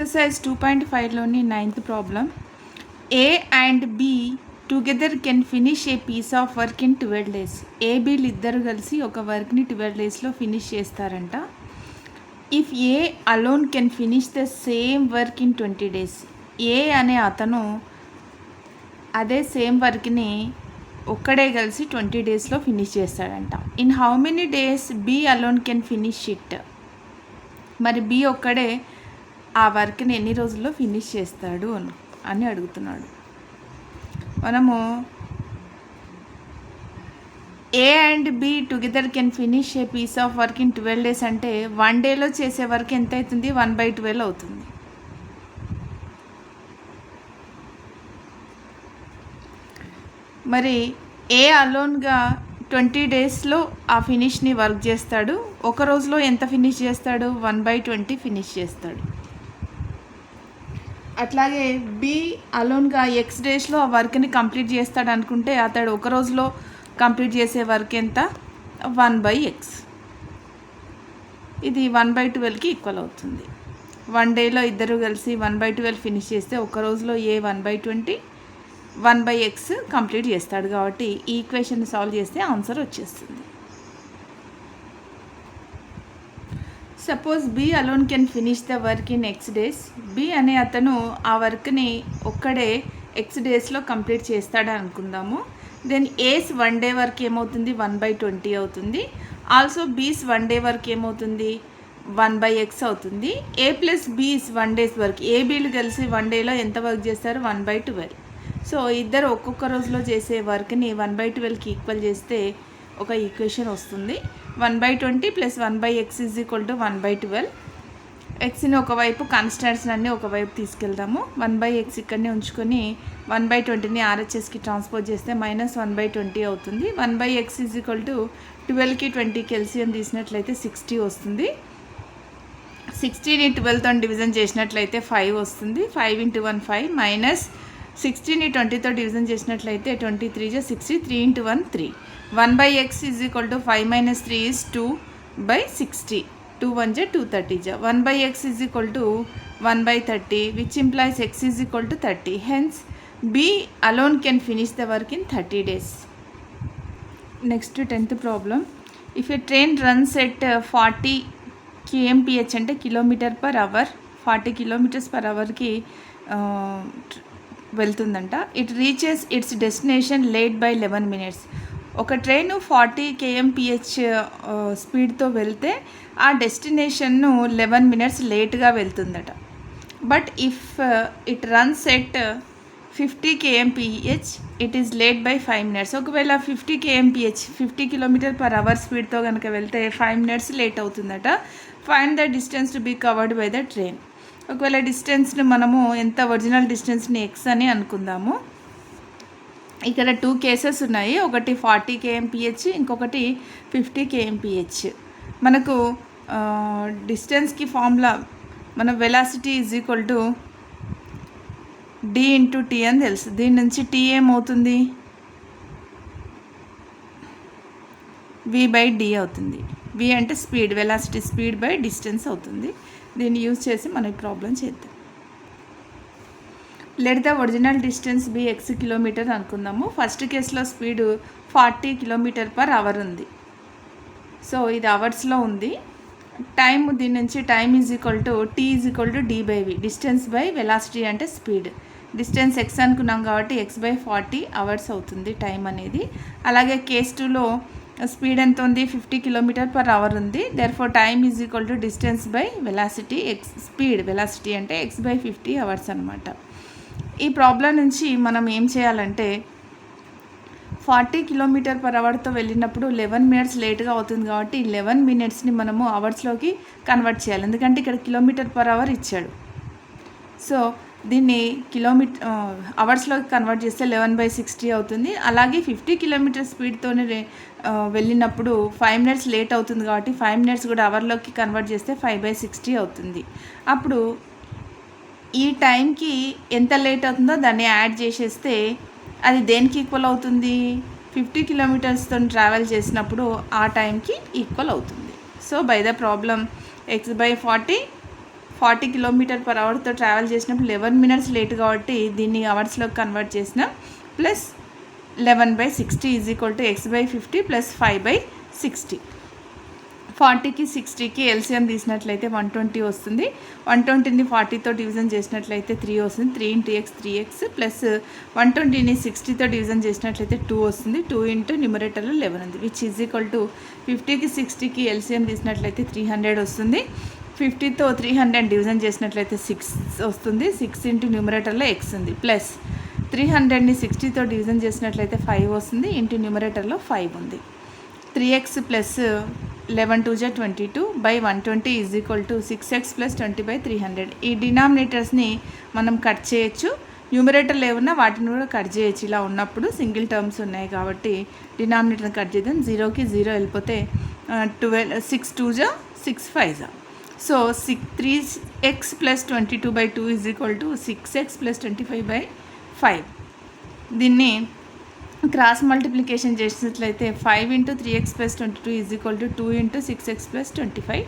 Exercise 2.5లోని 9th problem. A and B together can finish a piece of work in 12 days. ఏబీలు ఇద్దరు కలిసి ఒక వర్క్ని 12 daysలో ఫినిష్ చేస్తారంట. If A alone can finish the same work in 20 days. A అనే అతను అదే సేమ్ వర్క్ని ఒక్కడే కలిసి 20 daysలో ఫినిష్ చేస్తాడంట. In how many days B alone can finish it. మరి బి ఒక్కడే ఆ వర్క్ని ఎన్ని రోజుల్లో ఫినిష్ చేస్తాడు అని అడుగుతున్నాడు. మనము A and B together can finish a piece of work in 12 days అంటే 1 dayలో చేసే వర్క్ ఎంత అవుతుంది? 1/12 అవుతుంది. మరి ఏ అలోన్గా 20 daysలో ఆ ఫినిష్ని వర్క్ చేస్తాడు. ఒక రోజులో ఎంత ఫినిష్ చేస్తాడు? 1/20 ఫినిష్ చేస్తాడు. అట్లాగే బి అలోన్గా X daysలో ఆ వర్క్ని కంప్లీట్ చేస్తాడు అనుకుంటే అతడు ఒక రోజులో కంప్లీట్ చేసే వర్క్ ఎంత? 1/X. ఇది 1/12కి ఈక్వల్ అవుతుంది. 1 dayలో ఇద్దరు కలిసి 1/12 ఫినిష్ చేస్తే ఒక రోజులో ఏ 1/20 1/X కంప్లీట్ చేస్తాడు. కాబట్టి ఈ ఈక్వేషన్ సాల్వ్ చేస్తే ఆన్సర్ వచ్చేస్తుంది. Suppose B alone can finish the work in X days. B అనే అతను ఆ వర్క్ని ఒక్కడే X daysలో కంప్లీట్ చేస్తాడు అనుకుందాము. దెన్ ఏస్ 1 day వర్క్ ఏమవుతుంది? 1/20 అవుతుంది. ఆల్సో బీస్ 1 day వర్క్ ఏమవుతుంది? 1/X అవుతుంది. ఏ ప్లస్ బీస్ 1 days వర్క్, ఏబీలు కలిసి 1 dayలో ఎంత వర్క్ చేస్తారు? 1/12. సో ఇద్దరు ఒక్కొక్క రోజులో చేసే వర్క్ని 1/12కి ఈక్వల్ చేస్తే ఒక ఈక్వేషన్ వస్తుంది. 1/20 + 1/X = 1/12. ఎక్స్ని ఒకవైపు కాన్స్టాంట్స్ అన్నీ ఒకవైపు తీసుకెళ్దాము. 1/X ఇక్కడనే ఉంచుకొని 1/20ని RHSకి ట్రాన్స్పోజ్ చేస్తే -1/20 అవుతుంది. 1/X = 12కి 20కి ఎల్సిఎం తీసినట్లయితే 60 వస్తుంది. 60ని 12తో డివిజన్ చేసినట్లయితే 5 వస్తుంది. 5 × 1 5 -60ని 20తో డివిజన్ చేసినట్లయితే 23 × 60 3 × 1 3. 1/X = 5 - 3 is 2/60. 2 1 230. 1/X = 1/30 which implies X = 30. Hence B alone can finish the work in 30 days. Next 10th problem. If a train runs at 40 kmph అంటే km/h 40 km/hకి వెళ్తుందంట. It reaches its destination late by 11 minutes. ఒక train 40 kmph స్పీడ్తో వెళ్తే ఆ డెస్టినేషన్ను 11 minutes లేట్గా వెళ్తుందట. But if it runs at 50 kmph it is late by 5 minutes. ఒకవేళ 50 kmph 50 km/h స్పీడ్తో కనుక వెళ్తే 5 minutes లేట్ అవుతుందట. Find the distance to be covered by the train. ఒకవేళ డిస్టెన్స్ని మనము ఎంత ఒరిజినల్ డిస్టెన్స్ని X అని అనుకుందాము. ఇక్కడ 2 కేసెస్ ఉన్నాయి. ఒకటి 40 kmph, ఇంకొకటి 50 kmph. మనకు డిస్టెన్స్కి ఫార్ములా మన వెలాసిటీ = D × T అని తెలుసు. దీని నుంచి T ఏమవుతుంది? V/D అవుతుంది. V అంటే speed, velocity speed by distance అవుతుంది. దీన్ని యూజ్ చేసి మనం ప్రాబ్లం చేద్దాం. Let the original distance be X kilometer అనుకుందాము. ఫస్ట్ కేసులో స్పీడ్ 40 km/h ఉంది. సో ఇది అవర్స్లో ఉంది. టైం దీని నుంచి time T = D/V. Distance by velocity అంటే స్పీడ్. డిస్టెన్స్ X అనుకున్నాం కాబట్టి X/40 hours అవుతుంది టైం అనేది. అలాగే కేస్ 2లో స్పీడ్ ఎంత ఉంది? 50 km/h ఉంది. Therefore time = distance by velocity. Speed velocity అంటే X/50 hours అనమాట. ఈ ప్రాబ్లం నుంచి మనం ఏం చేయాలంటే 40 km/hతో వెళ్ళినప్పుడు 11 minutes లేట్గా అవుతుంది కాబట్టి 11 minutesని మనము అవర్స్లోకి కన్వర్ట్ చేయాలి. ఎందుకంటే ఇక్కడ km/h ఇచ్చాడు. సో దీన్ని అవర్స్లోకి కన్వర్ట్ చేస్తే 11/60 అవుతుంది. అలాగే 50 km స్పీడ్తోనే వెళ్ళినప్పుడు 5 minutes లేట్ అవుతుంది కాబట్టి 5 minutes కూడా అవర్లోకి కన్వర్ట్ చేస్తే 5/60 అవుతుంది. అప్పుడు ఈ టైంకి ఎంత లేట్ అవుతుందో దాన్ని యాడ్ చేసేస్తే అది దేనికి ఈక్వల్ అవుతుంది? 50 kmతో ట్రావెల్ చేసినప్పుడు ఆ టైంకి ఈక్వల్ అవుతుంది. So by the problem X/40 40 km/hతో ట్రావెల్ చేసినప్పుడు 11 minutes లేట్ కాబట్టి దీన్ని అవర్స్లోకి కన్వర్ట్ చేసిన plus 11/60 is equal to x/50 plus 5/60. 40కి 60కి ఎల్సిఎం తీసినట్లయితే 120 వస్తుంది. 120ని 40తో డివిజన్ చేసినట్లయితే 3 వస్తుంది. 3 × x 3x ప్లస్ 120ని 60తో డివిజన్ చేసినట్లయితే 2 వస్తుంది. 2 × న్యూమరేటర్లో 11 ఉంది, విచ్ ఈజ్ ఈక్వల్ టు 50కి 60కి ఎల్సిఎం తీసినట్లయితే 300 వస్తుంది. 50తో 300 డివిజన్ చేసినట్లయితే 6 వస్తుంది. 6 × న్యూమరేటర్లో x ఉంది ప్లస్ 300ని 60తో డివిజన్ చేసినట్లయితే 5 వస్తుంది. ఇంటూ న్యూమరేటర్లో 5 ఉంది. 3x plus 11 2 = 22 by 120 is equal to 6x plus 20/300. ఈ డినామినేటర్స్ని మనం కట్ చేయొచ్చు. న్యూమరేటర్లు ఏమన్నా వాటిని కూడా కట్ చేయొచ్చు. ఇలా ఉన్నప్పుడు సింగిల్ టర్మ్స్ ఉన్నాయి కాబట్టి డినామినేటర్ని కట్ చేద్దాం. 0కి 0 వెళ్ళిపోతే 6 2 = 6 5 so 3x plus 22/2 is equal to 6x plus 25/5. దీన్ని క్రాస్ మల్టిప్లికేషన్ చేసినట్లయితే 5 × 3x plus 22 is equal to 2 × 6x plus 25.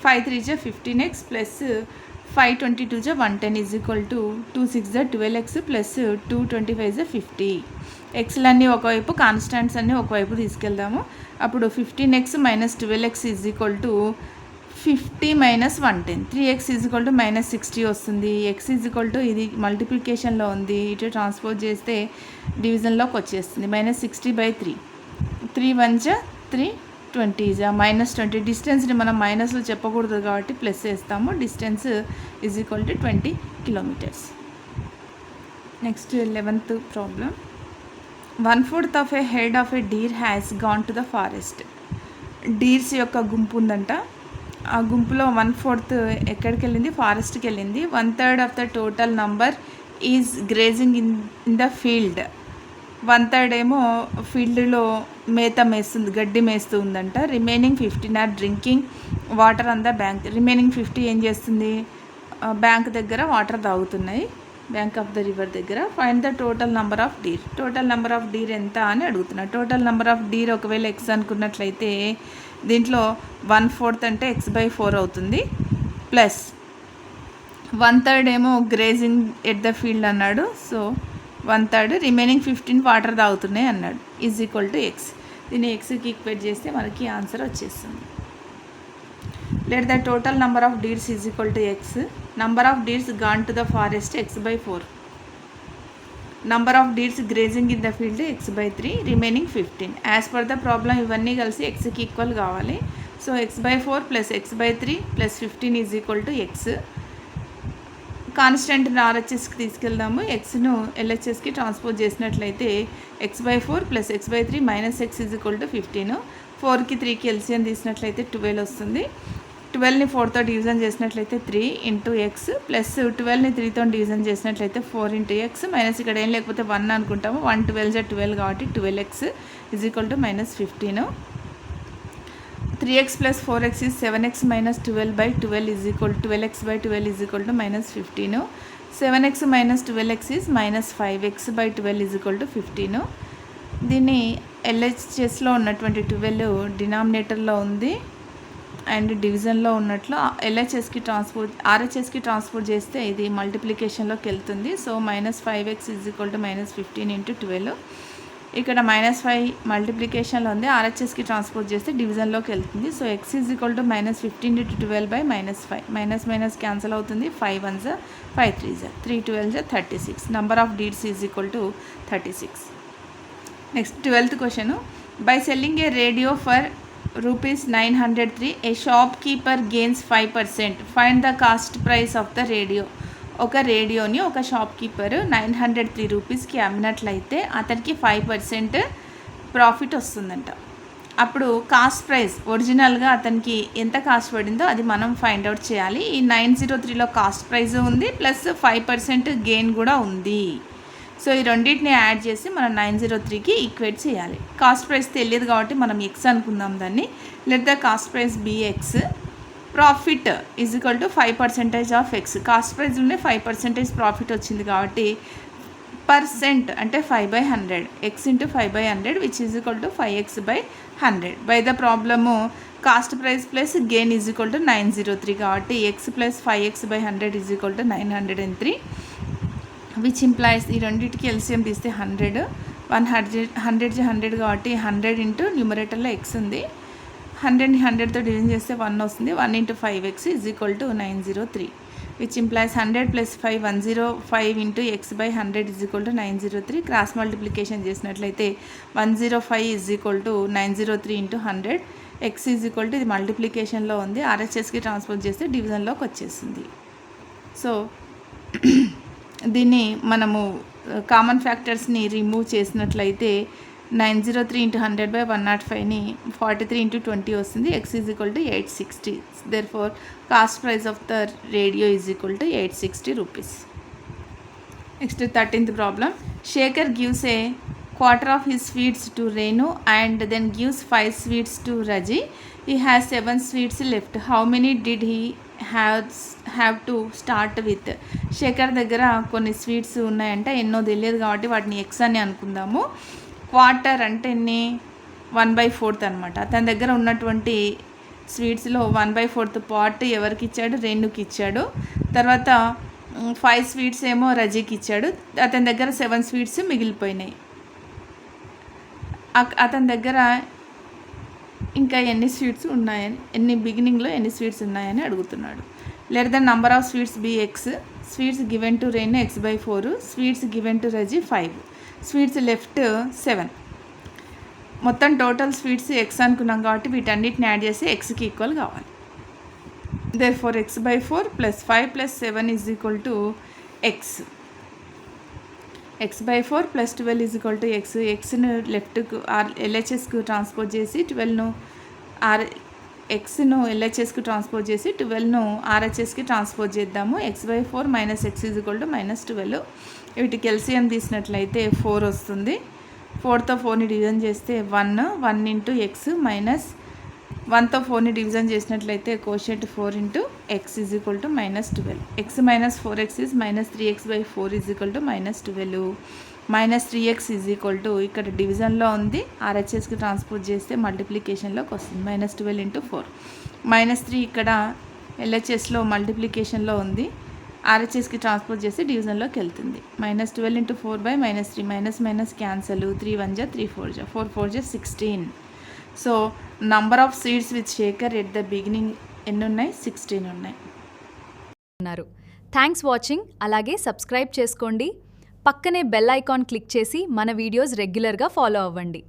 5 3 = 15x plus 5 22 = 110 is equal to 2 6 = 12x plus 2 25 = 50. ఎక్స్లన్నీ ఒకవైపు, కాన్స్టాంట్స్ అన్నీ ఒకవైపు తీసుకెళ్దాము. అప్పుడు 15x minus 12x is equal to 50 minus 110. 3x is equal to minus 60 వస్తుంది. x is equal to ఇది మల్టిప్లికేషన్లో ఉంది, ఇటు transpose చేస్తే డివిజన్లోకి వచ్చేస్తుంది. మైనస్ 60/3. 3 1 = 3 20 మైనస్ 20. డిస్టెన్స్ని మనం మైనస్లో చెప్పకూడదు కాబట్టి ప్లస్ వేస్తాము. Distance is equal to 20 kilometers. Next 11th problem. 1/4 of A head of A Deere has gone to the forest. Deers యొక్క గుంపు ఉందంట. ఆ గుంపులో 1/4 ఎక్కడికి వెళ్ళింది? ఫారెస్ట్కి వెళ్ళింది. 1/3 of the total number is grazing in the field. 1/3 ఏమో ఫీల్డ్లో మేస్తుంది, గడ్డి మేస్తూ ఉందంట. Remaining 15 are drinking water on the bank. Remaining 50 ఏం చేస్తుంది? బ్యాంక్ దగ్గర వాటర్ తాగుతున్నాయి, బ్యాంక్ ఆఫ్ ద రివర్ దగ్గర. Find the total number of deer. Total number of deer ఎంత అని అడుగుతున్నారు. టోటల్ నెంబర్ ఆఫ్ డీర్ ఒకవేళ x అనుకున్నట్లయితే దీంట్లో 1/4 అంటే x/4 అవుతుంది. ప్లస్ 1/3 ఏమో గ్రేజింగ్ ఎట్ ద ఫీల్డ్ అన్నాడు. సో 1/3 రిమైనింగ్ 15 వాటర్ తాగుతున్నాయి అన్నాడు. Is equal to x. దీన్ని xకి ఈక్వేట్ చేస్తే మనకి ఆన్సర్ వచ్చేస్తుంది. Let the total number of deers is equal to x. Number of deers gone to the forest x/4. Number of deers grazing in the field x/3. Remaining 15. As per the problem ఇవన్నీ కలిసి xకి equal కావాలి. So x/4 plus x/3 plus 15 is equal to x. కాన్స్టెంట్ని RHSకి తీసుకెళ్దాము. ఎక్స్ను LHSకి transpose చేసినట్లయితే x/4 plus x/3 minus x is equal to 15. 4కి 3కి ఎల్సిఎం తీసినట్లయితే 12 వస్తుంది. 12ని 4తో డివిజన్ చేసినట్లయితే 3 × x ప్లస్ 12ని 3తో డివిజన్ చేసినట్లయితే 4 × x మైనస్ ఇక్కడ ఏం లేకపోతే 1 అనుకుంటాము. 1 12 = 12 కాబట్టి 12x is equal to minus 15. 3x plus 4x is 7x minus 12/12 is equal 12x/12 is equal to minus 15. 7x minus 12x is minus 5x/12 is equal to 15. దీన్ని LHSలో ఉన్నటువంటి 12 డినామినేటర్లో ఉంది and డివిజన్లో ఉన్నట్లు RHSకి ట్రాన్స్పోర్ట్ చేస్తే ఇది మల్టిప్లికేషన్లోకి వెళ్తుంది. So minus 5x is equal to minus 15 × 12. ఇక్కడ -5 మల్టిప్లికేషన్లో ఉంది, RHSకి ట్రాన్స్పోర్ట్ చేస్తే డివిజన్లోకి వెళ్తుంది. So x is equal to minus 15 × 12/-5. Minus minus cancel అవుతుంది. 5 1 = 5 3 = 3 12 = 36. Number of deeds is equal to 36. Next 12th question. By selling A radio for ₹903 A shop keeper gains 5%. Find the cost price of the radio. ఒక రేడియోని ఒక shop keeper 903 రూపీస్కి అమ్మినట్లయితే అతనికి 5% profit వస్తుందంట. అప్పుడు cost price ఒరిజినల్గా అతనికి ఎంత కాస్ట్ పడిందో అది మనం ఫైండ్ అవుట్ చేయాలి. ఈ 903లో కాస్ట్ ప్రైస్ ఉంది ప్లస్ 5% గెయిన్ కూడా ఉంది. సో ఈ రెండింటిని యాడ్ చేసి మనం 903కి ఈక్వేట్ చేయాలి. కాస్ట్ ప్రైస్ తెలియదు కాబట్టి మనం x అనుకుందాం దాన్ని. Let the cost price bx. Profit is equal to 5% of x. Cost price ఉండే 5% ప్రాఫిట్ వచ్చింది కాబట్టి percent అంటే 5/100 x into 5/100 which is equal to 5x/100. By the problem cost price plus gain is equal to 903 కాబట్టి x plus 5x/100 is equal to 903, which implies ఈ రెండింటికి LCM తీస్తే 100 100 కాబట్టి 100 into న్యూమరేటర్లో x ఉంది, 100ని 100తో డివిజన్ చేస్తే 1 వస్తుంది. 1 into 5x is equal to 903, which implies 100 plus 5 105 into x/100 is equal to 903. Cross multiplication చేసినట్లయితే 105 is equal to 903 into 100. x is equal to ఇది మల్టిప్లికేషన్లో ఉంది, RHSకి ట్రాన్స్ఫర్ చేస్తే డివిజన్లోకి వచ్చేసింది. సో దీన్ని మనము కామన్ ఫ్యాక్టర్స్ని రిమూవ్ చేసినట్లయితే 903 into 100/105ని 43 into 20 వస్తుంది. x is equal to 860. Therefore, cost price of the radio is equal to 860 rupees. Next, 13th problem. Shekhar gives a quarter of his sweets to Renu and then gives 5 sweets to Raji. He has 7 sweets left. How many did he have to start with? Shekhar దగ్గర కొన్ని sweets ఉన్నాయంటే ఎన్నో తెలియదు కాబట్టి వాటిని X అని అనుకుందాము. Quarter అంటే ఎన్ని 1/4 అనమాట. తన దగ్గర ఉన్నటువంటి స్వీట్స్లో 1/4 పార్ట్ ఎవరికి ఇచ్చాడు? రెన్నుకి ఇచ్చాడు. తర్వాత 5 స్వీట్స్ ఏమో రజీకి ఇచ్చాడు. అతని దగ్గర 7 స్వీట్స్ మిగిలిపోయినాయి. అతని దగ్గర ఇంకా ఎన్ని స్వీట్స్ ఉన్నాయని బిగినింగ్లో ఎన్ని స్వీట్స్ ఉన్నాయని అడుగుతున్నాడు. Let the number of sweets be x. Sweets given to Ren x/4, sweets given to Raji 5, sweets left 7. మొత్తం టోటల్ స్వీట్స్ ఎక్స్ అనుకున్నాం కాబట్టి వీటన్నిటిని యాడ్ చేసి ఎక్స్కి ఈక్వల్ కావాలి. Therefore x/4 + 5 + 7 is equal to x. x/4 + 12 is equal to x. ఎక్స్ను లెఫ్ట్కు LHSకు transpose చేసి 12ను ఎక్స్ను LHSకు ట్రాన్స్పోజ్ చేసి 12ను RHSకి ట్రాన్స్పోజ్ చేద్దాము. x/4 - x is equal to -12. వీటికి LCM తీసినట్లయితే 4 వస్తుంది. 4తో 4ని డివిజన్ చేస్తే 1 into x మైనస్ 1తో 4ని డివిజన్ చేసినట్లయితే quotient 4 into x is equal to -12. x - 4x is -3x/4 is equal to -12. -3x is equal to ఇక్కడ డివిజన్లో ఉంది, RHSకి ట్రాన్స్పోజ్ చేస్తే మల్టిప్లికేషన్లోకి వస్తుంది. -12 into 4. -3 ఇక్కడ LHSలో మల్టిప్లికేషన్లో ఉంది, RHSకి ట్రాన్స్పోజ్ చేస్తే డివిజన్లోకి వెళ్తుంది. -12 into 4/-3 మైనస్ క్యాన్సల్. 3 1 జా 3 4 జా 4 4 జా 16. So number of seeds with Shekhar at the beginning ఎన్ని ఉన్నాయి? 16 ఉన్నాయి. Thanks watching. అలాగే సబ్స్క్రైబ్ చేసుకోండి. పక్కనే బెల్ ఐకాన్ క్లిక్ చేసి మన వీడియోస్ రెగ్యులర్గా ఫాలో అవ్వండి.